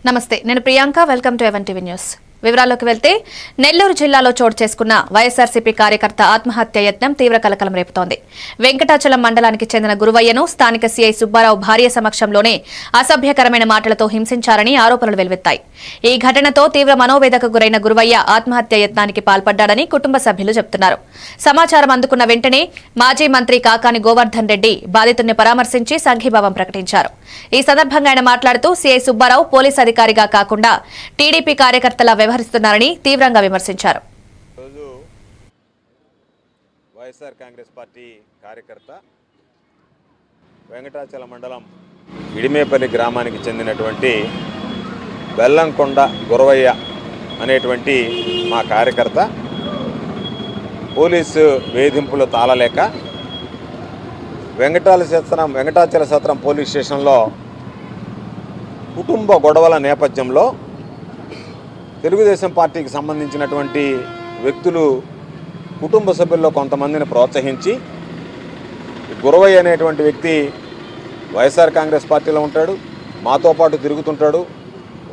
నమస్తే, నేను Priyanka. Welcome to even TV news. వివరాల్లోకి వెళ్తే నెల్లూరు జిల్లాలో చోటు చేసుకున్న వైఎస్ఆర్సీపీ కార్యకర్త ఆత్మహత్య యత్నం తీవ్ర కలకలం రేపుతోంది. వెంకటాచలం మండలానికి చెందిన గురువయ్యను స్థానిక సీఐ సుబ్బారావు భార్య సమక్షంలోనే అసభ్యకరమైన మాటలతో హింసించారని ఆరోపణలు వెలువెత్తాయి. ఈ ఘటనతో తీవ్ర మనోవేదకు గురైన గురువయ్య ఆత్మహత్య యత్నానికి పాల్పడ్డాడని కుటుంబ సభ్యులు చెబుతున్నారు. సమాచారం అందుకున్న వెంటనే మాజీ మంత్రి కాకాని గోవర్ధన్ రెడ్డి బాధితుడిని పరామర్శించి సంఘీభావం ప్రకటించారు. ఈ సందర్భంగా ఆయన మాట్లాడుతూ సీఐ సుబ్బారావు పోలీసు అధికారిగా కాకుండా టీడీపీ కార్యకర్తల వ్యవహరిస్తున్నారని తీవ్రంగా విమర్శించారు. వైఎస్ఆర్ కాంగ్రెస్ పార్టీ కార్యకర్త వెంకటాచలం మండలం ఇడిమేపల్లి గ్రామానికి చెందినటువంటి బెల్లంకొండ గురవయ్య అనేటువంటి మా కార్యకర్త పోలీసు వేధింపులు తాళలేక వెంకటాచల సత్రం పోలీస్ స్టేషన్లో కుటుంబ గొడవల నేపథ్యంలో తెలుగుదేశం పార్టీకి సంబంధించినటువంటి వ్యక్తులు కుటుంబ సభ్యుల్లో కొంతమందిని ప్రోత్సహించి గురవయ్య అనేటువంటి వ్యక్తి వైఎస్ఆర్ కాంగ్రెస్ పార్టీలో ఉంటాడు, మాతో పాటు తిరుగుతుంటాడు,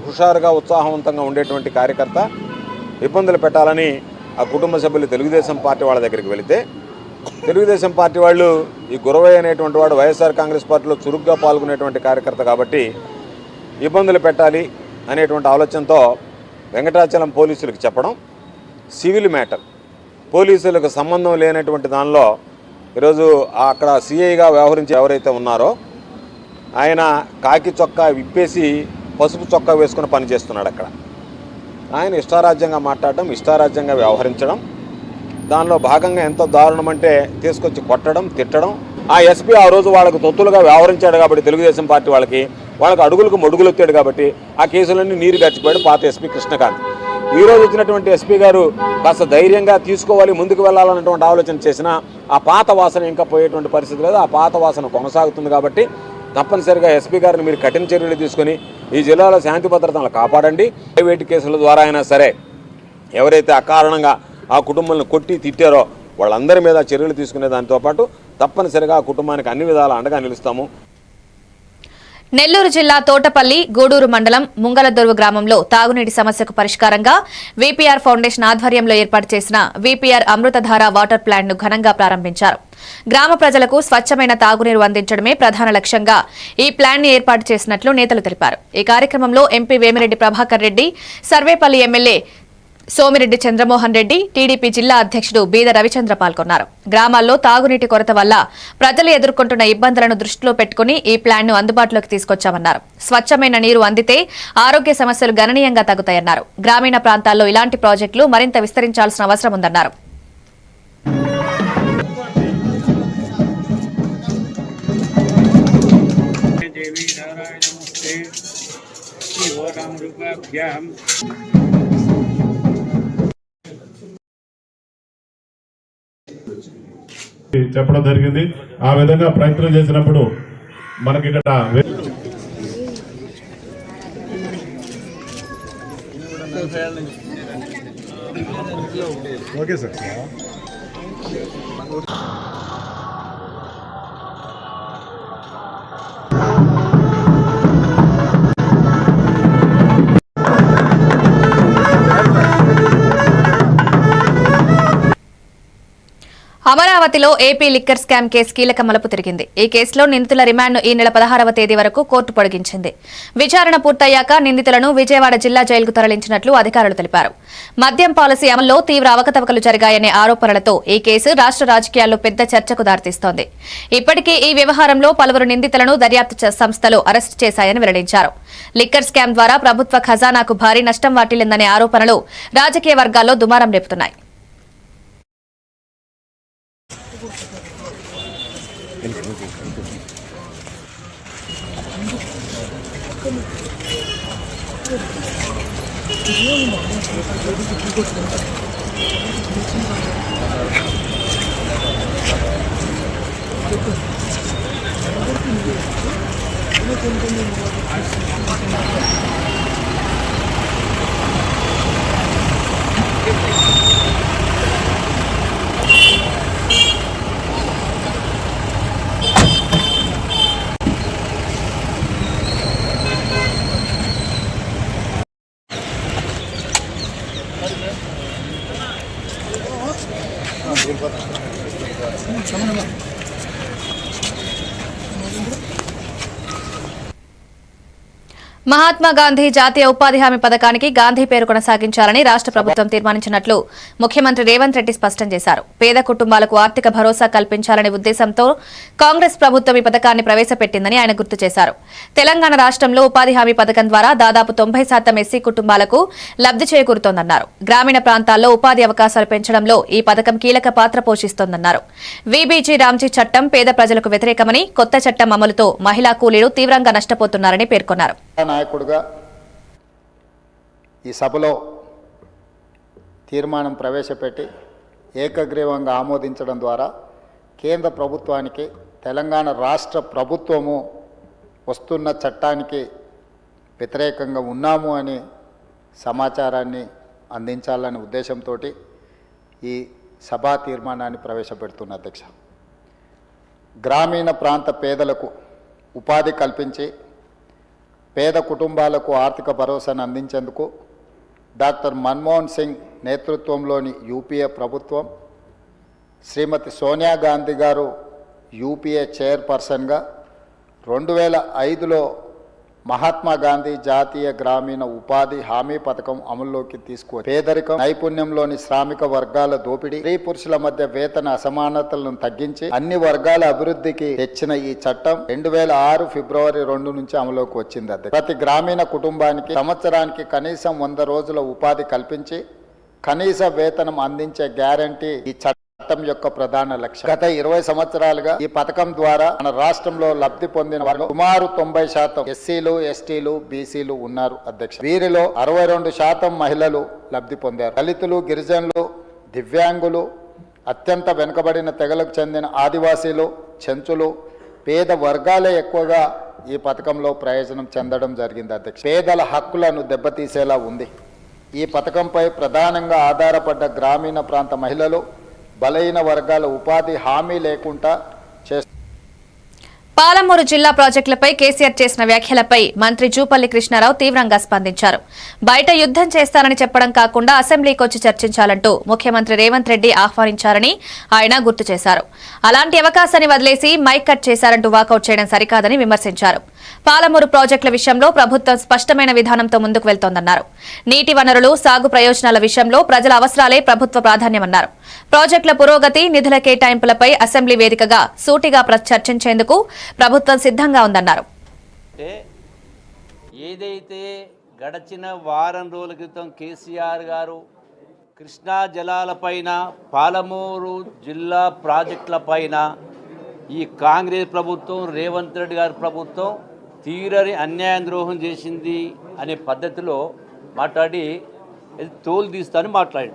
హుషారుగా ఉత్సాహవంతంగా ఉండేటువంటి కార్యకర్త ఇబ్బందులు పెట్టాలని ఆ కుటుంబ సభ్యులు తెలుగుదేశం పార్టీ వాళ్ళ దగ్గరికి వెళితే తెలుగుదేశం పార్టీ వాళ్ళు ఈ గురవయ్య అనేటువంటి వాడు వైఎస్ఆర్ కాంగ్రెస్ పార్టీలో చురుగ్గా పాల్గొనేటువంటి కార్యకర్త కాబట్టి ఇబ్బందులు పెట్టాలి అనేటువంటి ఆలోచనతో వెంకటాచలం పోలీసులకు చెప్పడం, సివిల్ మ్యాటర్ పోలీసులకు సంబంధం లేనటువంటి దానిలో ఈరోజు అక్కడ సిఐగా వ్యవహరించి ఎవరైతే ఉన్నారో ఆయన కాకి చొక్కా విప్పేసి పసుపు చొక్కా వేసుకుని పనిచేస్తున్నాడు. అక్కడ ఆయన ఇష్టారాజ్యంగా మాట్లాడడం, ఇష్టారాజ్యంగా వ్యవహరించడం, దానిలో భాగంగా ఎంతో దారుణం అంటే తీసుకొచ్చి కొట్టడం, తిట్టడం. ఆ ఎస్పీ ఆ రోజు వాళ్ళకు తొత్తులుగా వ్యవహరించాడు కాబట్టి తెలుగుదేశం పార్టీ వాళ్ళకి అడుగులకు మడుగులు ఎత్తాడు కాబట్టి ఆ కేసులన్నీ నీరు గడిచిపోయాడు పాత ఎస్పీ కృష్ణకాంత్. ఈరోజు వచ్చినటువంటి ఎస్పీ గారు కాస్త ధైర్యంగా తీసుకోవాలి, ముందుకు వెళ్ళాలన్నటువంటి ఆలోచన చేసినా ఆ పాత వాసన ఇంకా పోయేటువంటి పరిస్థితి లేదు. ఆ పాత వాసన కొనసాగుతుంది కాబట్టి తప్పనిసరిగా ఎస్పీ గారిని మీరు కఠిన చర్యలు తీసుకొని ఈ జిల్లాలో శాంతి భద్రతలను కాపాడండి. ప్రైవేటు కేసుల ద్వారా అయినా సరే ఎవరైతే అకారణంగా ఆ కుటుంబాలను కొట్టి తిట్టారో వాళ్ళందరి మీద చర్యలు తీసుకునే దాంతో పాటు తప్పనిసరిగా ఆ కుటుంబానికి అన్ని విధాలా అండగా నిలుస్తాము. నెల్లూరు జిల్లా తోటపల్లి గూడూరు మండలం ముంగలదొరువు గ్రామంలో తాగునీటి సమస్యకు పరిష్కారంగా వీపీఆర్ ఫౌండేషన్ ఆధ్వర్యంలో ఏర్పాటు చేసిన వీపీఆర్ అమృతధార వాటర్ ప్లాంట్ ను ఘనంగా ప్రారంభించారు. గ్రామ ప్రజలకు స్వచ్ఛమైన తాగునీరు అందించడమే ప్రధాన లక్ష్యంగా ఈ ప్లాంట్ ని ఏర్పాటు చేసినట్లు నేతలు తెలిపారు. ఈ కార్యక్రమంలో MP Vemireddy Prabhakar Reddy, Sarvepalli MLA Somireddy Chandramohan Reddy, TDP జిల్లా అధ్యక్షుడు బీద రవిచంద్ర పాల్గొన్నారు. గ్రామాల్లో తాగునీటి కొరత వల్ల ప్రజలు ఎదుర్కొంటున్న ఇబ్బందులను దృష్టిలో పెట్టుకుని ఈ ప్లాన్ ను అందుబాటులోకి తీసుకొచ్చామన్నారు. స్వచ్ఛమైన నీరు అందితే ఆరోగ్య సమస్యలు గణనీయంగా తగ్గుతాయన్నారు. గ్రామీణ ప్రాంతాల్లో ఇలాంటి ప్రాజెక్టులు మరింత విస్తరించాల్సిన అవసరం ఉందన్నారు. చెప్పడం జరిగింది. ఆ విధంగా ప్రయత్నం చేసినప్పుడు మనకి ఇక్కడ ఓకే సార్ అమరావతిలో ఏపీ లిక్కర్ స్కామ్ కేసు కీలక మలుపు తిరిగింది. ఈ కేసులో నిందితుల రిమాండ్ను ఈ నెల 16వ తేదీ వరకు కోర్టు పొడిగించింది. విచారణ పూర్తయ్యాక నిందితులను విజయవాడ జిల్లా జైలుకు తరలించినట్లు అధికారులు తెలిపారు. మద్యం పాలసీ అమల్లో తీవ్ర అవకతవకలు జరిగాయనే ఆరోపణలతో ఈ కేసు రాష్ట్ర రాజకీయాల్లో పెద్ద చర్చకు దారితీస్తోంది. ఇప్పటికే ఈ వ్యవహారంలో పలువురు నిందితులను దర్యాప్తు సంస్థలు అరెస్టు చేశాయని వెల్లడించారు. లిక్కర్ స్కామ్ ద్వారా ప్రభుత్వ ఖజానాకు భారీ నష్టం వాటిల్లిందనే ఆరోపణలు రాజకీయ వర్గాల్లో దుమారం రేపుతున్నాయి. మహాత్మా గాంధీ జాతీయ ఉపాధి హామీ పథకానికి గాంధీ పేరు కొనసాగించాలని రాష్ట్ర ప్రభుత్వం తీర్మానించినట్లు ముఖ్యమంత్రి రేవంత్ రెడ్డి స్పష్టం చేశారు. పేద కుటుంబాలకు ఆర్థిక భరోసా కల్పించాలనే ఉద్దేశంతో కాంగ్రెస్ ప్రభుత్వం ఈ పథకాన్ని ప్రవేశపెట్టిందని ఆయన గుర్తు చేశారు. తెలంగాణ రాష్ట్రంలో ఉపాధి హామీ పథకం ద్వారా దాదాపు 90% ఎస్సీ కుటుంబాలకు లబ్ధి చేకూరుతోందన్నారు. గ్రామీణ ప్రాంతాల్లో ఉపాధి అవకాశాలు పెంచడంలో ఈ పథకం కీలక పాత్ర పోషిస్తోందన్నారు. వీబీజీ రామ్జీ చట్టం పేద ప్రజలకు వ్యతిరేకమని, కొత్త చట్టం అమలుతో మహిళా కూలీలు తీవ్రంగా నష్టపోతున్నారని పేర్కొన్నారు. నాయకుడిగా ఈ సభలో తీర్మానం ప్రవేశపెట్టి ఏకగ్రీవంగా ఆమోదించడం ద్వారా కేంద్ర ప్రభుత్వానికి తెలంగాణ రాష్ట్ర ప్రభుత్వము వస్తున్న చట్టానికి వ్యతిరేకంగా ఉన్నాము అని సమాచారాన్ని అందించాలనే ఉద్దేశంతో ఈ సభా తీర్మానాన్ని ప్రవేశపెడుతున్న అధ్యక్ష. గ్రామీణ ప్రాంత పేదలకు ఉపాధి కల్పించి పేద కుటుంబాలకు ఆర్థిక భరోసాను అందించేందుకు డాక్టర్ మన్మోహన్ సింగ్ నేతృత్వంలోని యూపీఏ ప్రభుత్వం శ్రీమతి సోనియా గాంధీ గారు యూపీఏ చైర్పర్సన్గా 2005లో మహాత్మా గాంధీ జాతీయ గ్రామీణ ఉపాధి హామీ పథకం అమల్లోకి తీసుకుని పేదరికం, నైపుణ్యంలోని శ్రామిక వర్గాల దోపిడీ, స్త్రీ పురుషుల మధ్య వేతన అసమానతలను తగ్గించి అన్ని వర్గాల అభివృద్ధికి తెచ్చిన ఈ చట్టం 2006 ఫిబ్రవరి 2 నుంచి అమలులోకి వచ్చింది. ప్రతి గ్రామీణ కుటుంబానికి సంవత్సరానికి కనీసం 100 రోజుల ఉపాధి కల్పించి కనీస వేతనం అందించే గ్యారంటీ ఈ చట్టం యొక్క ప్రధాన లక్ష్యం. గత 20 సంవత్సరాలుగా ఈ పథకం ద్వారా మన రాష్ట్రంలో లబ్ధి పొందిన వారు సుమారు 90% ఎస్సీలు, ఎస్టీలు, బీసీలు ఉన్నారు అధ్యక్ష. వీరిలో 62% మహిళలు లబ్ధి పొందారు. దళితులు, గిరిజనులు, దివ్యాంగులు, అత్యంత వెనుకబడిన తెగలకు చెందిన ఆదివాసీలు, చెంచులు, పేద వర్గాలే ఎక్కువగా ఈ పథకంలో ప్రయోజనం చెందడం జరిగింది అధ్యక్ష. పేదల హక్కులను దెబ్బతీసేలా ఉంది. ఈ పథకంపై ప్రధానంగా ఆధారపడ్డ గ్రామీణ ప్రాంత మహిళలు, బలహీన వర్గాల ఉపాధి హామీ లేకుండా పాలమూరు జిల్లా ప్రాజెక్టులపై కేసీఆర్ చేసిన వ్యాఖ్యలపై మంత్రి జూపల్లి కృష్ణారావు తీవ్రంగా స్పందించారు. బయట యుద్దం చేస్తారని చెప్పడం కాకుండా అసెంబ్లీకి వచ్చి చర్చించాలంటూ ముఖ్యమంత్రి రేవంత్ రెడ్డి ఆహ్వానించారని ఆయన గుర్తు చేశారు. అలాంటి అవకాశాన్ని వదిలేసి మైక్ కట్ చేశారంటూ వాకౌట్ చేయడం సరికాదని విమర్శించారు. పాలమూరు ప్రాజెక్టుల విషయంలో ప్రభుత్వం స్పష్టమైన విధానంతో ముందుకు వెళ్తోందన్నారు. నీటి వనరులు, సాగు ప్రయోజనాల విషయంలో ప్రజల అవసరాలే ప్రభుత్వ ప్రాధాన్యమన్నారు. ప్రాజెక్టుల పురోగతి, నిధుల కేటాయింపులపై అసెంబ్లీ వేదికగా సూటిగా చర్చించేందుకు ప్రభుత్వం సిద్ధంగా ఉందన్నారు. ఏదైతే గడచిన వారం రోజుల క్రితం కేసీఆర్ గారు కృష్ణా జలాలపైన, పాలమూరు జిల్లా ప్రాజెక్టులపైన ఈ కాంగ్రెస్ ప్రభుత్వం, రేవంత్ రెడ్డి గారి ప్రభుత్వం తీరని అన్యాయం ద్రోహం చేసింది అనే పద్ధతిలో మాట్లాడి తోలు తీస్తానని మాట్లాడి,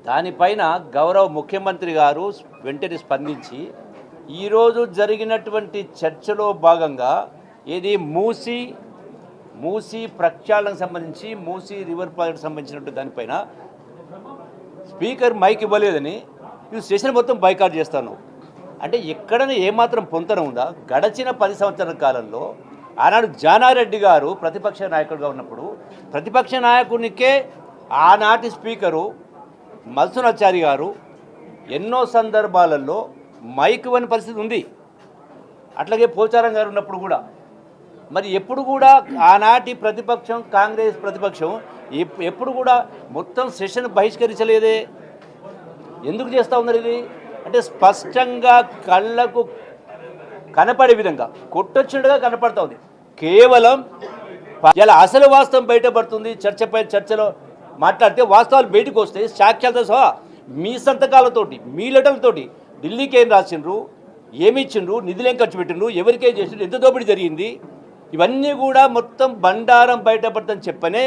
దానిపైన గౌరవ ముఖ్యమంత్రి గారు వెంటనే స్పందించి ఈరోజు జరిగినటువంటి చర్చలో భాగంగా ఏది మూసీ ప్రక్షాళనకు సంబంధించి, మూసీ రివర్ ప్రాజెక్ట్ సంబంధించినట్టు దానిపైన స్పీకర్ మైక్ ఇవ్వలేదని ఈ సెషన్ మొత్తం బైకాట్ చేస్తాను అంటే ఎక్కడైనా ఏమాత్రం పొంతన ఉందా? గడచిన 10 సంవత్సరాల కాలంలో ఆనాడు జానారెడ్డి గారు ప్రతిపక్ష నాయకుడిగా ఉన్నప్పుడు ప్రతిపక్ష నాయకునికే ఆనాటి స్పీకరు మల్సునాచారి గారు ఎన్నో సందర్భాలలో మైక్ ఇవ్వని పరిస్థితి ఉంది. అట్లాగే పోచారం గారు ఉన్నప్పుడు కూడా మరి ఎప్పుడు కూడా ఆనాటి ప్రతిపక్షం, కాంగ్రెస్ ప్రతిపక్షం ఎప్పుడు కూడా మొత్తం సెషన్ బహిష్కరించలేదే. ఎందుకు చేస్తూ ఉన్నారు ఇది అంటే స్పష్టంగా కళ్ళకు కనపడే విధంగా కొట్టొచ్చినట్టుగా కనపడుతూ ఉంది. కేవలం ఇలా అసలు వాస్తవం బయటపడుతుంది. చర్చలో మాట్లాడితే వాస్తవాలు బయటకు వస్తాయి. సాక్ష్యాలతో సహా మీ సంతకాలతోటి, మీ లెటర్లతోటి ఢిల్లీకి ఏం రాసిండ్రు, ఏమి ఇచ్చిండ్రు, నిధులేం ఖర్చు పెట్టిండ్రు, ఎవరికేం చేసిండ్రు, ఎంత దోపిడీ జరిగింది, ఇవన్నీ కూడా మొత్తం బండారం బయటపడుతుందని చెప్పనే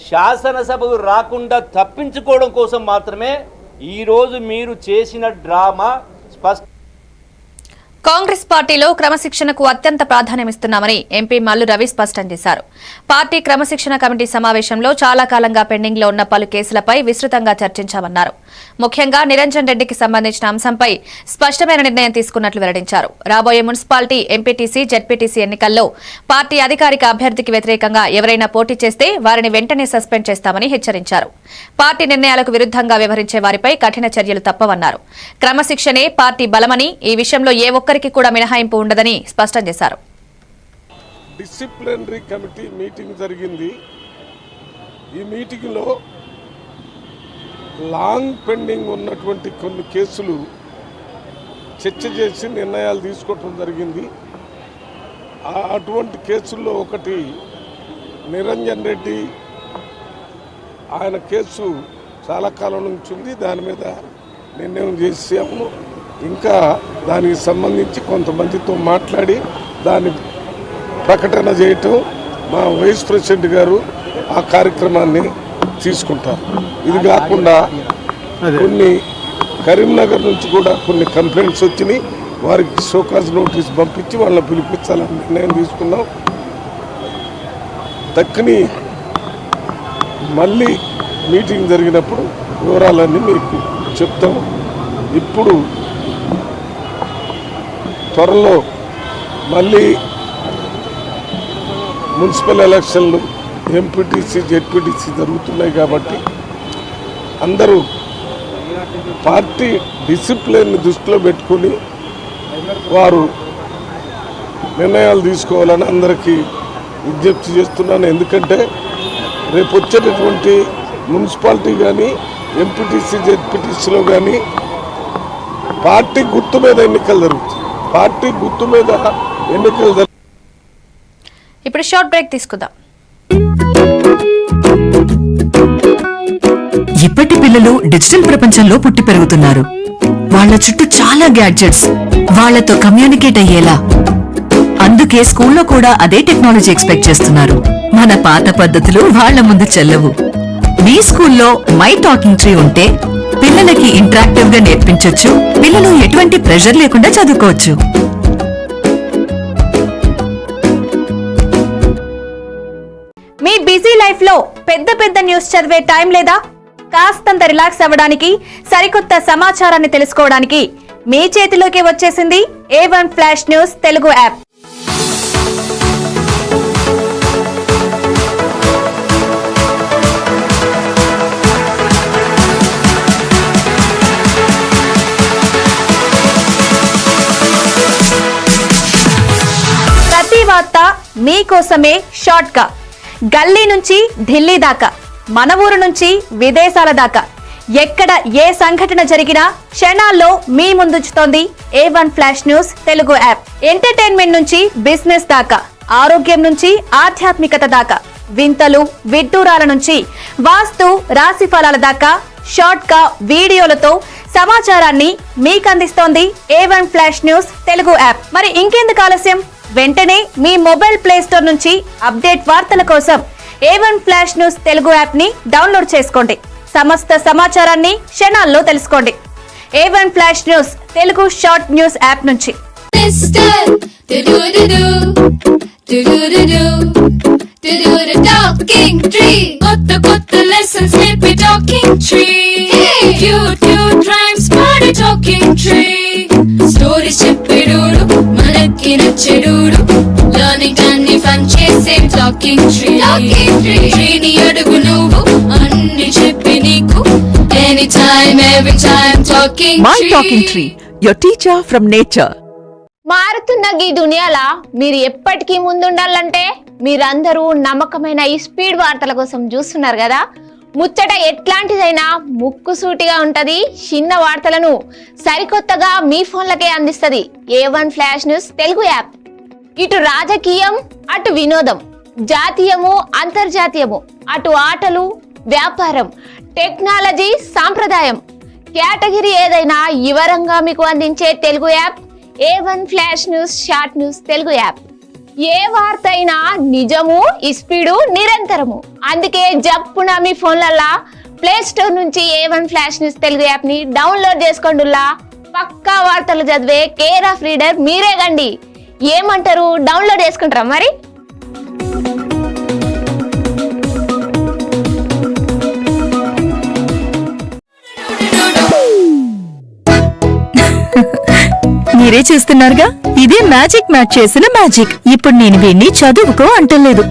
శాసనసభకు రాకుండా తప్పించుకోవడం కోసం మాత్రమే ఈరోజు మీరు చేసిన డ్రామా స్పష్ట. కాంగ్రెస్ పార్టీలో క్రమశిక్షణకు అత్యంత ప్రాధాన్యమిస్తున్నామని ఎంపీ మల్లు రవి స్పష్టం చేశారు. పార్టీ క్రమశిక్షణ కమిటీ సమావేశంలో చాలా కాలంగా పెండింగ్ లో ఉన్న పలు కేసులపై విస్తృతంగా చర్చించామన్నారు. ముఖ్యంగా నిరంజన్ రెడ్డికి సంబంధించిన అంశంపై స్పష్టమైన నిర్ణయం తీసుకున్నట్లు వెల్లడించారు. రాబోయే మున్సిపాలిటీ, ఎంపీటీసీ, జెడ్పీటీసీ ఎన్నికల్లో పార్టీ అధికారిక అభ్యర్థికి వ్యతిరేకంగా ఎవరైనా పోటీ చేస్తే వారిని వెంటనే సస్పెండ్ చేస్తామని హెచ్చరించారు. పార్టీ నిర్ణయాలకు విరుద్ధంగా వ్యవహరించే వారిపై కఠిన చర్యలు తప్పవన్నారు. క్రమశిక్షణే పార్టీ బలమని, ఈ విషయంలో ఏ ఒక్కరికి కూడా మినహాయింపు ఉండదని స్పష్టం చేశారు. డిసిప్లినరీ కమిటీ మీటింగ్ జరిగింది. ఈ మీటింగ్లో లాంగ్ పెండింగ్ ఉన్నటువంటి కొన్ని కేసులు చర్చ చేసి నిర్ణయాలు తీసుకోవటం జరిగింది. అటువంటి కేసుల్లో ఒకటి నిరంజన్ రెడ్డి, ఆయన కేసు చాలా కాలం నుంచి ఉంది. దాని మీద నిర్ణయం చేసాము. ఇంకా దానికి సంబంధించి కొంతమందితో మాట్లాడి దాన్ని ప్రకటన చేయటం మా వైస్ ప్రెసిడెంట్ గారు ఆ కార్యక్రమాన్ని తీసుకుంటారు. ఇది కాకుండా కొన్ని కరీంనగర్ నుంచి కూడా కొన్ని కంప్లైంట్స్ వచ్చినాయి. వారికి షోకాజ్ నోటీస్ పంపించి వాళ్ళని పిలిపించాలని నిర్ణయం తీసుకున్నాం. దక్కని మళ్ళీ మీటింగ్ జరిగినప్పుడు వివరాలన్నీ మీకు చెప్తాం. ఇప్పుడు త్వరలో మళ్ళీ మున్సిపల్ ఎలక్షన్లు, ఎంపీటీసీ, జెడ్పీటీసీ జరుగుతున్నాయి కాబట్టి అందరూ పార్టీ డిసిప్లిన్ దృష్టిలో పెట్టుకుని వారు నిర్ణయాలు తీసుకోవాలని అందరికీ విజ్ఞప్తి చేస్తున్నాను. ఎందుకంటే రేపు వచ్చేటటువంటి మున్సిపాలిటీ కానీ, ఎంపీటీసీ, జెడ్పీటీసీలో కానీ పార్టీ గుర్తు మీద ఎన్నికలు జరుగుతాయి. పార్టీ గుర్తు మీద ఎన్నికలు జరుగుతాయి. ఇప్పుడు షార్ట్ బ్రేక్ తీసుకుందాం. ఇప్పటి పిల్లలు డిజిటల్ ప్రపంచంలో పుట్టి పెరుగుతున్నారు. వాళ్ళ చుట్టూ చాలా గ్యాడ్జెట్స్, వాళ్లతో కమ్యూనికేట్ అయ్యేలా. అందుకే స్కూల్లో కూడా అదే టెక్నాలజీ ఎక్స్పెక్ట్ చేస్తున్నారు. మన పాత పద్ధతులు వాళ్ల ముందు చెల్లవు. మీ స్కూల్లో మై టాకింగ్ ట్రీ ఉంటే పిల్లలకి ఇంటరాక్టివ్ గా నేర్పించొచ్చు. పిల్లలు ఎటువంటి ప్రెషర్ లేకుండా చదువుకోవచ్చు. మీ బిజీ లైఫ్ లో పెద్ద పెద్ద న్యూస్ చదివే టైం లేదా? కాస్తంత రిలాక్స్ అవ్వడానికి, సరికొత్త సమాచారాన్ని తెలుసుకోవడానికి మీ చేతిలోకి వచ్చేసింది A1 ఫ్లాష్ న్యూస్ తెలుగు యాప్. ప్రతి వార్త మీకోసమే షార్ట్ గా, గల్లీ నుంచి ఢిల్లీ దాకా, మన ఊరు నుంచి విదేశాల దాకా, ఎక్కడ ఏ సంఘటన జరిగినా క్షణాల్లో మీ ముందుంచుతోంది A1 ఫ్లాష్ న్యూస్ తెలుగు యాప్. ఎంటర్టైన్మెంట్ నుంచి బిజినెస్ దాకా, ఆరోగ్యం నుంచి ఆధ్యాత్మికత దాకా, వింతలు విడ్డూరాల నుంచి వాస్తు రాశి ఫలాల దాకా షార్ట్ గా వీడియోలతో సమాచారాన్ని మీకందిస్తోంది A1 ఫ్లాష్ న్యూస్ తెలుగు యాప్. మరి ఇంకెందుకు ఆలస్యం? వెంటనే మీ మొబైల్ ప్లే స్టోర్ నుంచి అప్డేట్ వార్తల కోసం A1 ఫ్లాష్ న్యూస్ తెలుగు యాప్ ని డౌన్లోడ్ చేసుకోండి. సమస్త సమాచారాన్ని క్షణాల్లో తెలుసుకోండి. A1 flash news Telugu short news app నుంచి. Talking tree, kotta lessons నేర్పే talking tree. Hey, cute rhymes పాడే talking tree. Stories చెప్పేడోడు మనకి నచ్చేడోడు. Learning అన్ని fun చేసే talking tree. Tree ని అడుగు నువ్వు అన్ని చెప్పి నీకు. Anytime, every time talking tree. My talking tree, your teacher from nature. మారుతున్న ఈ దునియాలా మీరు ఎప్పటికీ ముందుండాలంటే మీరందరూ నమ్మకమైన ఈ స్పీడ్ వార్తల కోసం చూస్తున్నారు కదా. ముచ్చట ఎట్లాంటిదైనా ముక్కుసూటిగా ఉంటది. చిన్న వార్తలను సరికొత్తగా మీ ఫోన్లకే అందిస్తది A1 ఫ్లాష్ న్యూస్ తెలుగు యాప్. ఇటు రాజకీయం, అటు వినోదం, జాతీయము, అంతర్జాతీయము, అటు ఆటలు, వ్యాపారం, టెక్నాలజీ, సాంప్రదాయం, కేటగిరీ ఏదైనా వివరంగా మీకు అందించే తెలుగు app A1 flash news short news తెలుగు యాప్. ఏ వార్త అయినా నిజము, స్పీడు, నిరంతరము. అందుకే జప్పున మీ ఫోన్లల్లా ప్లే స్టోర్ నుంచి A1 ఫ్లాష్ న్యూస్ తెలుగు యాప్ ని డౌన్లోడ్ చేసుకోండిలా. పక్కా వార్తలు చదివే కేర్ ఆఫ్ రీడర్ మీరే గండి. ఏమంటారు, డౌన్లోడ్ చేసుకుంటారా మరి? మీరే చూస్తున్నారుగా, ఇదే మ్యాజిక్ మ్యాట్ చేసిన మ్యాజిక్. ఇప్పుడు నేను వీణ్ణి చదువుకో అంటలేదు.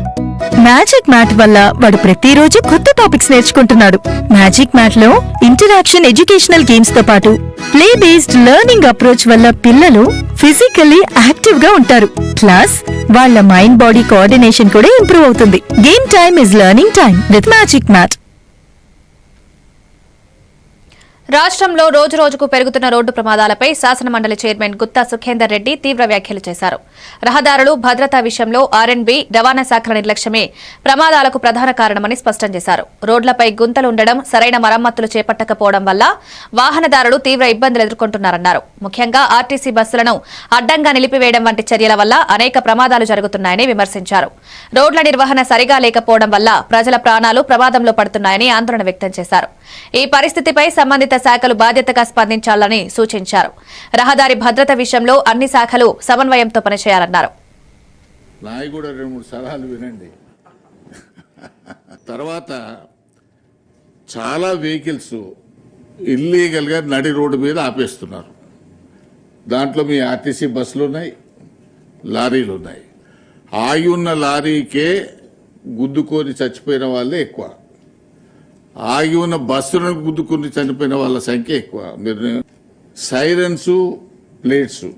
మ్యాజిక్ మ్యాట్ వల్ల వాడు ప్రతిరోజు కొత్త టాపిక్స్ నేర్చుకుంటున్నాడు. మ్యాజిక్ మ్యాట్ లో ఇంటరాక్షన్, ఎడ్యుకేషనల్ గేమ్స్ తో పాటు ప్లే బేస్డ్ లెర్నింగ్ అప్రోచ్ వల్ల పిల్లలు ఫిజికల్లీ యాక్టివ్ గా ఉంటారు. ప్లస్ వాళ్ళ మైండ్ బాడీ కోఆర్డినేషన్ కూడా ఇంప్రూవ్ అవుతుంది. Game time is learning time with magic mat. రాష్ట్రంలో రోజు రోజుకు పెరుగుతున్న రోడ్డు ప్రమాదాలపై శాసనమండలి చైర్మన్ గుత్తా సుఖేందర్ రెడ్డి తీవ్ర వ్యాఖ్యలు చేశారు. రహదారులు భద్రతా విషయంలో ఆర్ఎండ్బీ రవాణా శాఖల నిర్లక్ష్యమే ప్రమాదాలకు ప్రధాన కారణమని స్పష్టం చేశారు. రోడ్లపై గుంతలు ఉండడం, సరైన మరమ్మతులు చేపట్టకపోవడం వల్ల వాహనదారులు తీవ్ర ఇబ్బందులు ఎదుర్కొంటున్నారన్నారు. ముఖ్యంగా ఆర్టీసీ బస్సులను అడ్డంగా నిలిపివేయడం వంటి చర్యల వల్ల అనేక ప్రమాదాలు జరుగుతున్నాయని విమర్శించారు. రోడ్ల నిర్వహణ సరిగా లేకపోవడం వల్ల ప్రజల ప్రాణాలు ప్రమాదంలో పడుతున్నాయని ఆందోళన వ్యక్తం చేశారు. ఈ పరిస్థితిపై సంబంధిత శాఖలు బాధ్యతగా స్పందించాలని సూచించారు. రహదారి భద్రత విషయంలో అన్ని శాఖలు సమన్వయంతో పనిచేయాలన్నారు. నాయి కూడా 2-3 సలహాలు వినండి. తర్వాత చాలా వెహికల్స్ ఇల్లీగల్గా నడి రోడ్డు మీద ఆపేస్తున్నారు. దాంట్లో మీ ఆర్టీసీ బస్సులు ఉన్నాయి, లారీలు ఉన్నాయి. ఆగి ఉన్న లారీకే గుద్దుకొని చచ్చిపోయిన వాళ్ళే ఎక్కువ. ఆగి ఉన్న బస్సులను గుద్దుకుని చనిపోయిన వాళ్ళ సంఖ్య ఎక్కువ. మీరు సైరన్స్, ప్లేట్స్,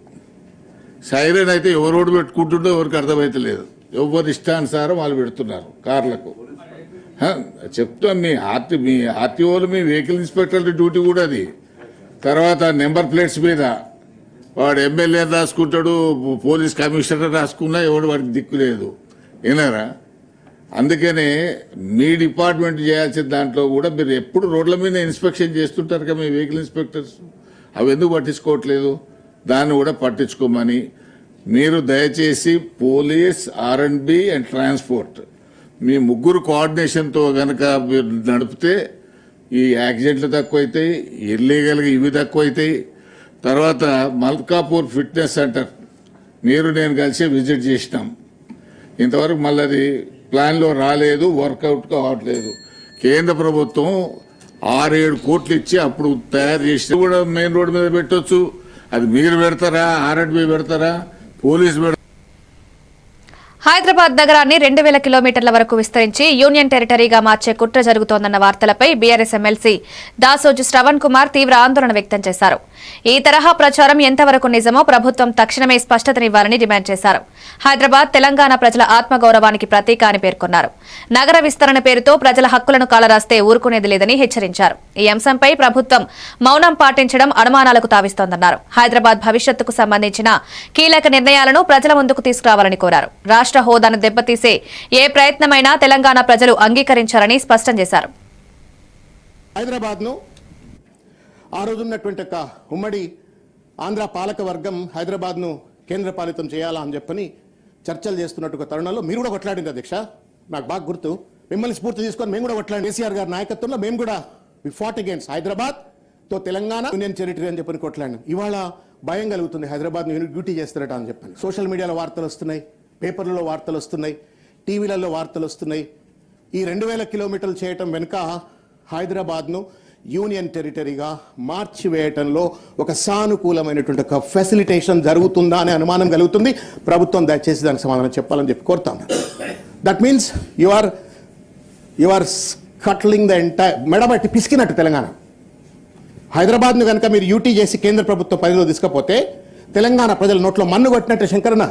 సైరన్ అయితే ఎవరు రోడ్డు పెట్టుకుంటుండో ఎవరికి అర్థమైతే లేదు. ఎవరు ఇష్టానుసారం వాళ్ళు పెడుతున్నారు కార్లకు. చెప్తాం మీ ఆర్టీఓలు, మీ వెహికల్ ఇన్స్పెక్టర్ల డ్యూటీ కూడా అది. తర్వాత నెంబర్ ప్లేట్స్ మీద వాడు ఎమ్మెల్యే రాసుకుంటాడు, పోలీస్ కమిషనర్ రాసుకున్నా ఎవడు వాడికి దిక్కు లేదు. విన్నారా? అందుకనే మీ డిపార్ట్మెంట్ చేయాల్సిన దాంట్లో కూడా మీరు ఎప్పుడు రోడ్ల మీద ఇన్స్పెక్షన్ చేస్తుంటారు కదా మీ వెహికల్ ఇన్స్పెక్టర్స్, అవి ఎందుకు పట్టించుకోవట్లేదు? దాన్ని కూడా పట్టించుకోమని మీరు దయచేసి పోలీస్, ఆర్ఎండ్బి అండ్ ట్రాన్స్పోర్ట్ మీ ముగ్గురు కోఆర్డినేషన్తో గనక మీరు నడిపితే ఈ యాక్సిడెంట్లు తక్కువైతాయి, ఇల్లీగల్గా ఇవి తక్కువైతాయి. తర్వాత మల్కాపూర్ ఫిట్నెస్ సెంటర్ మీరు నేను కలిసి విజిట్ చేసినాం. ఇంతవరకు మళ్ళీ అది ప్లాన్లో రాలేదు, వర్కౌట్ కావట్లేదు. కేంద్ర ప్రభుత్వం 6-7 కోట్లు ఇచ్చి అప్పుడు తయారు చేసి కూడా మెయిన్ రోడ్డు మీద పెట్టొచ్చు. అది మీరు పెడతారా, ఆర్ఎండ్బి పెడతారా, పోలీసు పెడతారా? హైదరాబాద్ నగరాన్ని 2000 కిలోమీటర్ల వరకు విస్తరించి యూనియన్ టెరిటరీగా మార్చే కుట్ర జరుగుతోందన్న వార్తలపై బీఆర్ఎస్ ఎమ్మెల్సీ దాసోజు శ్రవణ్ కుమార్ తీవ్ర ఆందోళన వ్యక్తం చేశారు. ఈ తరహా ప్రచారం ఎంతవరకు నిజమో ప్రభుత్వం తక్షణమే స్పష్టతనివ్వాలని డిమాండ్ చేశారు. హైదరాబాద్ తెలంగాణ ప్రజల ఆత్మగౌరవానికి ప్రతీక అని పేర్కొన్నారు. నగర విస్తరణ పేరుతో ప్రజల హక్కులను కాలరాస్తే ఊరుకునేది లేదని హెచ్చరించారు. ఈ అంశంపై ప్రభుత్వం మౌనం పాటించడం అనుమానాలకు తావిస్తోందన్నారు. హైదరాబాద్ భవిష్యత్తుకు సంబంధించిన కీలక నిర్ణయాలను ప్రజల ముందుకు తీసుకురావాలని కోరారు. రాష్ట్ర హోదాను దెబ్బతీసే ఏ ప్రయత్నమైనా తెలంగాణ ప్రజలు అంగీకరించారని స్పష్టం చేశారు. హైదరాబాద్ ను ఆ రోజున్నటువంటి ఉమ్మడి ఆంధ్ర పాలక వర్గం హైదరాబాద్ ను కేంద్ర పాలితం చేయాలా అని చెప్పని చర్చలు చేస్తున్నట్టు తరుణంలో మీరు కూడా కొట్లాడింది అధ్యక్ష. నాకు బాగా గుర్తు. మిమ్మల్ని స్ఫూర్తి తీసుకొని మేము కూడా కొట్లాడి కేసీఆర్ గారి నాయకత్వంలో మేము కూడా వి ఫాట్ అగైన్స్ హైదరాబాద్ తో తెలంగాణ యూనియన్ టెరిటరీ అని చెప్పని కొట్లాడినాం. ఇవాళ భయం కలుగుతుంది హైదరాబాద్ యూనిట్ డ్యూటీ చేస్తారట అని చెప్పని. సోషల్ మీడియాలో వార్తలు వస్తున్నాయి, పేపర్లలో వార్తలు వస్తున్నాయి, టీవీలలో వార్తలు వస్తున్నాయి. ఈ 2000 కిలోమీటర్లు చేయటం వెనుక హైదరాబాద్ను యూనియన్ టెరిటరీగా మార్చివేయటంలో ఒక సానుకూలమైనటువంటి ఒక ఫెసిలిటేషన్ జరుగుతుందా అనే అనుమానం కలుగుతుంది. ప్రభుత్వం దయచేసి దానికి సమాధానం చెప్పాలని చెప్పి కోరుతాను. That means you are cutting the entire మెడబట్టి పిసికినట్టు తెలంగాణ. హైదరాబాద్ను కనుక మీరు యూటీ చేసి కేంద్ర ప్రభుత్వ పరిధిలో తీసుకపోతే తెలంగాణ ప్రజల నోట్లో మన్ను కొట్టినట్టు శంకరన్న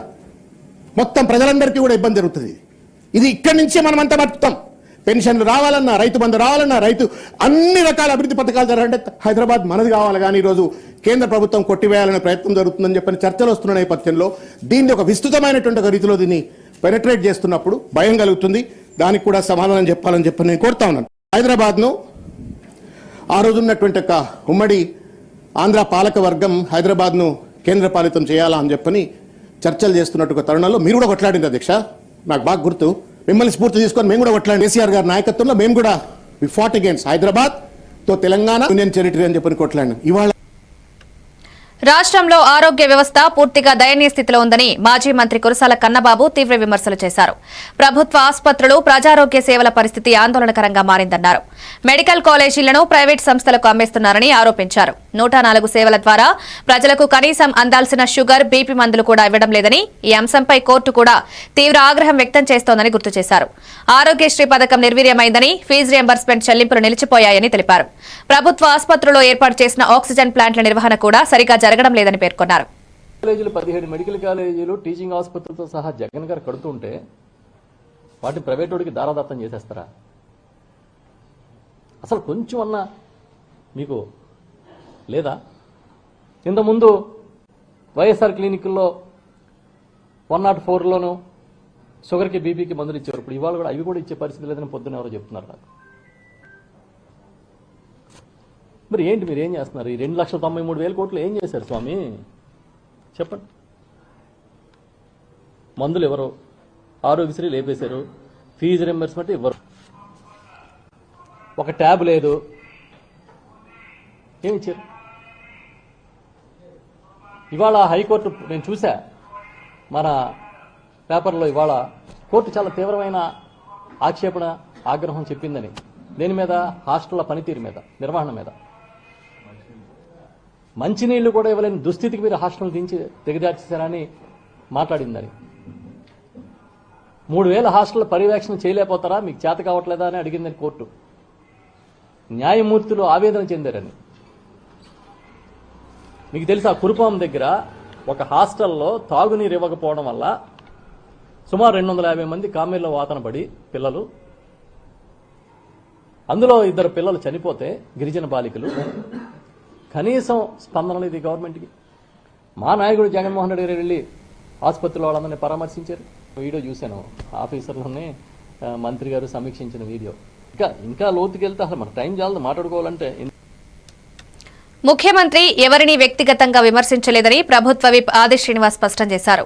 మొత్తం ప్రజలందరికీ కూడా ఇబ్బంది జరుగుతుంది. ఇది ఇక్కడి నుంచే మనమంతా బతుకుతాం. పెన్షన్లు రావాలన్నా, రైతు బంధు రావాలన్నా, రైతు అన్ని రకాల అభివృద్ధి పథకాలు జరగాలంటే హైదరాబాద్ మనది కావాలి. కానీ ఈరోజు కేంద్ర ప్రభుత్వం కొట్టివేయాలనే ప్రయత్నం జరుగుతుందని చెప్పని చర్చలు వస్తున్న నేపథ్యంలో దీన్ని ఒక విస్తృతమైనటువంటి ఒక రీతిలో దీన్ని పెనట్రేట్ చేస్తున్నప్పుడు భయం కలుగుతుంది. దానికి కూడా సమాధానం చెప్పాలని చెప్పి నేను కోరుతా ఉన్నాను. హైదరాబాద్ను ఆ రోజున్నటువంటి ఒక ఉమ్మడి ఆంధ్ర పాలక వర్గం హైదరాబాద్ను కేంద్ర పాలితం చేయాలా అని చెప్పని చర్చలు చేస్తున్నట్టు తరుణంలో మీరు కూడా కొట్లాడింది అధ్యక్ష. నాకు బాగా గుర్తు. మిమ్మల్ని స్ఫూర్తి తీసుకొని మేము కూడా కొట్లాడి కేసీఆర్ గారి నాయకత్వంలో మేము కూడా వి ఫాట్ అగైన్స్ హైదరాబాద్ తో తెలంగాణ యూనియన్ టెరిటరీ అని చెప్పని కొట్లాడినాం. ఇవాళ రాష్ట్రంలో ఆరోగ్య వ్యవస్థ పూర్తిగా దయనీయ స్థితిలో ఉందని మాజీ మంత్రి కురసాల కన్నబాబు తీవ్ర విమర్శలు చేశారు. ప్రభుత్వ ఆసుపత్రులు, ప్రజారోగ్య సేవల పరిస్థితి ఆందోళనకరంగా మారిందన్నారు. మెడికల్ కాలేజీలను ప్రైవేట్ సంస్థలకు అమ్మేస్తున్నారని ఆరోపించారు. 104 సేవల ద్వారా ప్రజలకు కనీసం అందాల్సిన షుగర్, బీపీ మందులు కూడా ఇవ్వడం లేదని, ఈ అంశంపై కోర్టు కూడా తీవ్ర ఆగ్రహం వ్యక్తం చేస్తోందని గుర్తు చేశారు. ఆరోగ్యశ్రీ పథకం నిర్వీర్యమైందని, ఫీజు రియంబర్స్మెంట్ చెల్లింపులు నిలిచిపోయాయని తెలిపారు. ప్రభుత్వ ఆసుపత్రుల్లో ఏర్పాటు చేసిన ఆక్సిజన్ ప్లాంట్ల నిర్వహణ కూడా సరిగా జరగడం లేదని పేర్కొన్నారు. 17 మెడికల్ కాలేజీలు, టీచింగ్ ఆసుపత్రులతో సహా జగన్ గారు కడుతుంటే వాటిని ప్రైవేట్ వాడికి దారాదత్తం చేసేస్తారా? అసలు కొంచెం అన్నా మీకు లేదా? ఇంతకుముందు వైఎస్ఆర్ క్లినిక్ల్లో 104లోనూ షుగర్కి, బీపీకి మందులు ఇచ్చేవారు. ఇప్పుడు ఇవాళ కూడా అవి కూడా ఇచ్చే పరిస్థితి లేదని పొద్దున్న ఎవరో చెప్తున్నారు నాకు. మరి ఏంటి, మీరు ఏం చేస్తున్నారు? ఈ 2,93,000 కోట్లు ఏం చేశారు స్వామి? చెప్పండి. మందులు ఎవరు? ఆరోగ్యశ్రీ లేపేశారు. ఫీజు రింబర్స్మెంట్ ఇవ్వరు. ఒక ట్యాబ్ లేదు. ఏమిచ్చారు? ఇవాళ హైకోర్టు నేను చూసా మన పేపర్లో, ఇవాళ కోర్టు చాలా తీవ్రమైన ఆక్షేపణ, ఆగ్రహం చెప్పిందని. దేని మీద? హాస్టళ్ల పనితీరు మీద, నిర్వహణ మీద. మంచినీళ్లు కూడా ఇవ్వలేని దుస్థితికి మీరు హాస్టల్ దిగజార్చేశారని మాట్లాడిందని. 3,000 హాస్టల్ పర్యవేక్షణ చేయలేకపోతారా? మీకు చేత కావట్లేదా అని అడిగిందని కోర్టు. న్యాయమూర్తులు ఆవేదన చెందారని. మీకు తెలుసా, కురుపాం దగ్గర ఒక హాస్టల్లో తాగునీరు ఇవ్వకపోవడం వల్ల సుమారు 250 మంది కామెర్లో వాతన పడి పిల్లలు, అందులో 2 పిల్లలు చనిపోతే, గిరిజన బాలికలు. కనీసం స్పందన లేదు ఈ గవర్నమెంట్కి. మా నాయకుడు జగన్మోహన్ రెడ్డి గారు వెళ్ళి ఆసుపత్రిలో వాళ్ళందరినీ పరామర్శించారు. వీడియో చూశాను, ఆఫీసర్లోనే మంత్రి గారు సమీక్షించిన వీడియో. ఇంకా లోతుకెళ్తే అసలు మన టైం చాలదు మాట్లాడుకోవాలంటే. ముఖ్యమంత్రి ఎవరిని వ్యక్తిగతంగా విమర్శించలేదని ప్రభుత్వ విప్ ఆది శ్రీనివాస్ స్పష్టం చేశారు.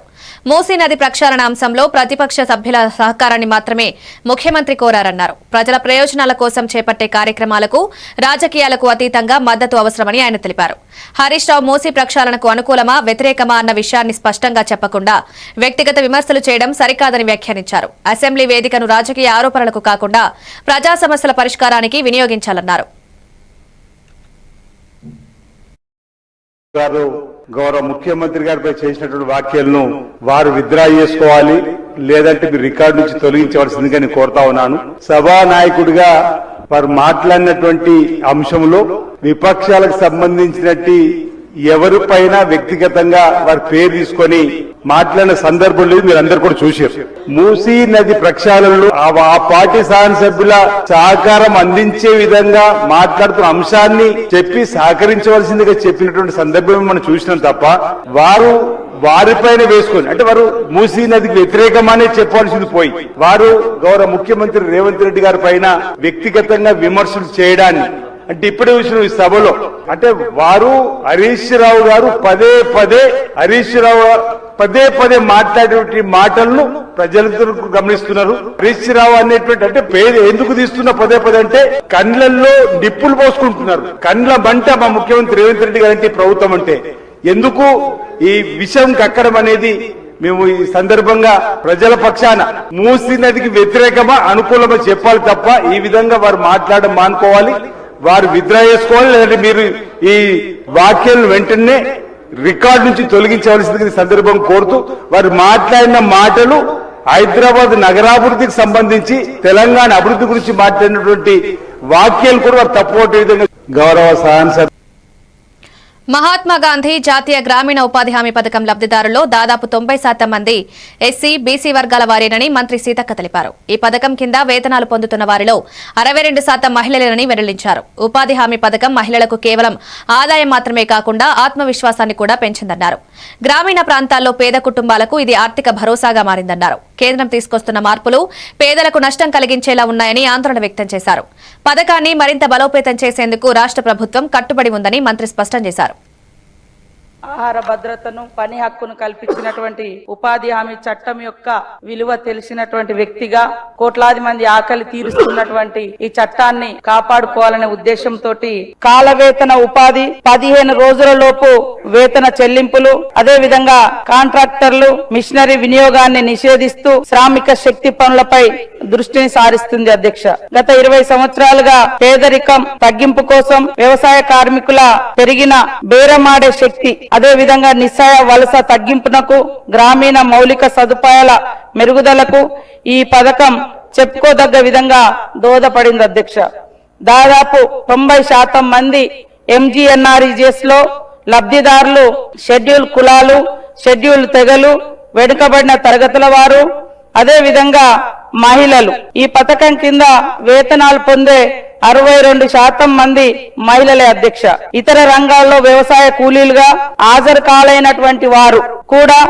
మూసీ నది ప్రక్షాళన అంశంలో ప్రతిపక్ష సభ్యుల సహకారాన్ని మాత్రమే ముఖ్యమంత్రి కోరారన్నారు. ప్రజల ప్రయోజనాల కోసం చేపట్టే కార్యక్రమాలకు, రాజకీయాలకు అతీతంగా మద్దతు అవసరమని ఆయన తెలిపారు. హరీష్ రావు మూసీ ప్రక్షాళనకు అనుకూలమా, వ్యతిరేకమా అన్న విషయాన్ని స్పష్టంగా చెప్పకుండా వ్యక్తిగత విమర్శలు చేయడం సరికాదని వ్యాఖ్యానించారు. అసెంబ్లీ వేదికను రాజకీయ ఆరోపణలకు కాకుండా ప్రజా సమస్యల పరిష్కారానికి వినియోగించాలన్నారు. గారు గౌరవ ముఖ్యమంత్రి గారిపై చేసినటువంటి వ్యాఖ్యలను వారు విత్డ్రా చేసుకోవాలి, లేదంటే మీరు రికార్డు నుంచి తొలగించవలసిందిగా నేను కోరుతా ఉన్నాను. సభా నాయకుడిగా వారు మాట్లాడినటువంటి అంశంలో విపక్షాలకు సంబంధించినట్టు ఎవరిపైన వ్యక్తిగతంగా వారి పేరు తీసుకొని మాట్లాడిన సందర్భం లేదు, మీరు అందరు కూడా చూశారు. మూసీ నది ప్రక్షాళనలో ఆ పార్టీ శాసనసభ్యుల సహకారం అందించే విధంగా మాట్లాడుతున్న అంశాన్ని చెప్పి సహకరించవలసిందిగా చెప్పినటువంటి సందర్భం మనం చూసినాం తప్ప వారిపైన వేసుకొని, అంటే వారు మూసీ నదికి వ్యతిరేకమనే చెప్పవలసింది పోయి వారు గౌరవ ముఖ్యమంత్రి రేవంత్ రెడ్డి గారి పైన వ్యక్తిగతంగా విమర్శలు చేయడాన్ని, అంటే ఇప్పుడే చూసిన ఈ సభలో, అంటే వారు హరీష్ రావు గారు పదే పదే మాట్లాడేటువంటి మాటలను ప్రజలందరూ గమనిస్తున్నారు. హరీష్ రావు అనేటువంటి, అంటే పేరు ఎందుకు తీస్తున్న పదే అంటే కండ్లల్లో నిప్పులు పోసుకుంటున్నారు. కండ్ల మంట మా ముఖ్యమంత్రి రేవంత్ రెడ్డి గారి ప్రభుత్వం అంటే ఎందుకు ఈ విషయం కక్కడం అనేది మేము ఈ సందర్భంగా ప్రజల పక్షాన మూసీ నదికి వ్యతిరేకమా, అనుకూలమా చెప్పాలి తప్ప ఈ విధంగా వారు మాట్లాడడం మానుకోవాలి, వారు విత్డ్రా చేసుకోవాలి, లేదంటే మీరు ఈ వ్యాఖ్యలను వెంటనే రికార్డు నుంచి తొలగించవలసింది సందర్భం కోరుతూ, వారు మాట్లాడిన మాటలు హైదరాబాద్ నగరాభివృద్ధికి సంబంధించి, తెలంగాణ అభివృద్ధి గురించి మాట్లాడినటువంటి వ్యాఖ్యలు కూడా వారు తప్పుపట్టే విధంగా గౌరవ శాసనసభ మహాత్మా గాంధీ జాతీయ గ్రామీణ ఉపాధి హామీ పథకం లబ్దిదారుల్లో దాదాపు 90% మంది ఎస్సీ, బీసీ వర్గాల వారేనని మంత్రి సీతక్క తెలిపారు. ఈ పథకం కింద వేతనాలు పొందుతున్న వారిలో 62% మహిళలేనని వెల్లడించారు. ఉపాధి హామీ పథకం మహిళలకు కేవలం ఆదాయం మాత్రమే కాకుండా ఆత్మవిశ్వాసాన్ని కూడా పెంచిందన్నారు. గ్రామీణ ప్రాంతాల్లో పేద కుటుంబాలకు ఇది ఆర్థిక భరోసాగా మారిందన్నారు. కేంద్రం తీసుకొస్తున్న మార్పులు పేదలకు నష్టం కలిగించేలా ఉన్నాయని ఆందోళన వ్యక్తం చేశారు. పథకాన్ని మరింత బలోపేతం చేసేందుకు రాష్ట్ర ప్రభుత్వం కట్టుబడి ఉందని మంత్రి స్పష్టం చేశారు. ఆహార భద్రతను పని హక్కును కల్పించినటువంటి ఉపాధి హామీ చట్టం యొక్క విలువ తెలిసినటువంటి వ్యక్తిగా కోట్లాది మంది ఆకలి తీరుస్తున్నటువంటి ఈ చట్టాన్ని కాపాడుకోవాలనే ఉద్దేశంతో కాలవేతన ఉపాధి 15 రోజుల లోపు వేతన చెల్లింపులు అదే విధంగా కాంట్రాక్టర్లు మిషనరీ వినియోగాన్ని నిషేధిస్తూ శ్రామిక శక్తి పనులపై దృష్టిని సారిస్తుంది అధ్యక్ష. గత 20 సంవత్సరాలుగా పేదరికం తగ్గింపు కోసం వ్యవసాయ కార్మికుల పెరిగిన బేరమాడే శక్తి అదే విధంగా నిస్సాయ వలస తగ్గింపునకు గ్రామీణ మౌలిక సదుపాయాల మెరుగుదలకు ఈ పథకం చెప్పుకోదగ్గ విధంగా దోహదపడింది అధ్యక్ష. దాదాపు 90% మంది ఎంజీఎన్ఆర్ఈజీఎస్ లో లబ్ధిదారులు షెడ్యూల్ కులాలు, షెడ్యూల్ తెగలు, వెనుకబడిన తరగతుల వారు అదే విధంగా మహిళలు. ఈ పథకం కింద వేతనాలు పొందే 62% మంది మహిళలే అధ్యక్ష. ఇతర రంగాల్లో వ్యవసాయ కూలీలుగా హాజరు కాలేనటువంటి వారు కూడా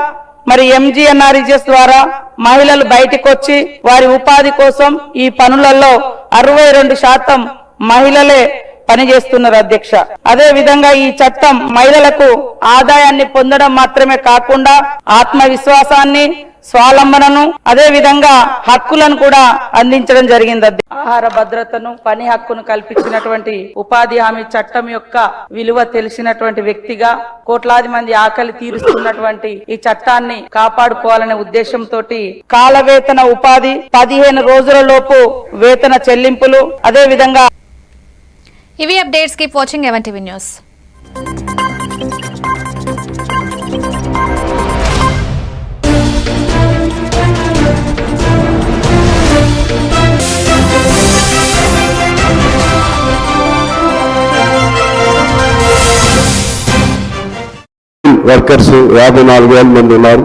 మరి ఎంజీఎన్ఆర్ఈజీఎస్ ద్వారా మహిళలు బయటకు వచ్చి వారి ఉపాధి కోసం ఈ పనులలో 62% మహిళలే పనిచేస్తున్నారు అధ్యక్ష. అదే విధంగా ఈ చట్టం మహిళలకు ఆదాయాన్ని పొందడం మాత్రమే కాకుండా ఆత్మవిశ్వాసాన్ని, స్వావలంబనను అదే విధంగా హక్కులను కూడా అందించడం జరిగింది. ఆహార భద్రతను పని హక్కును కల్పించినటువంటి ఉపాధి హామీ చట్టం యొక్క విలువ తెలిసినటువంటి వ్యక్తిగా కోట్లాది మంది ఆకలి తీరుస్తున్నటువంటి ఈ చట్టాన్ని కాపాడుకోవాలనే ఉద్దేశంతో కాలవేతన ఉపాధి 15 రోజుల లోపు వేతన చెల్లింపులు అదే విధంగా. ఇవి updates. Keep watching even TV news. Workers 54,000 మంది ఉన్నారు.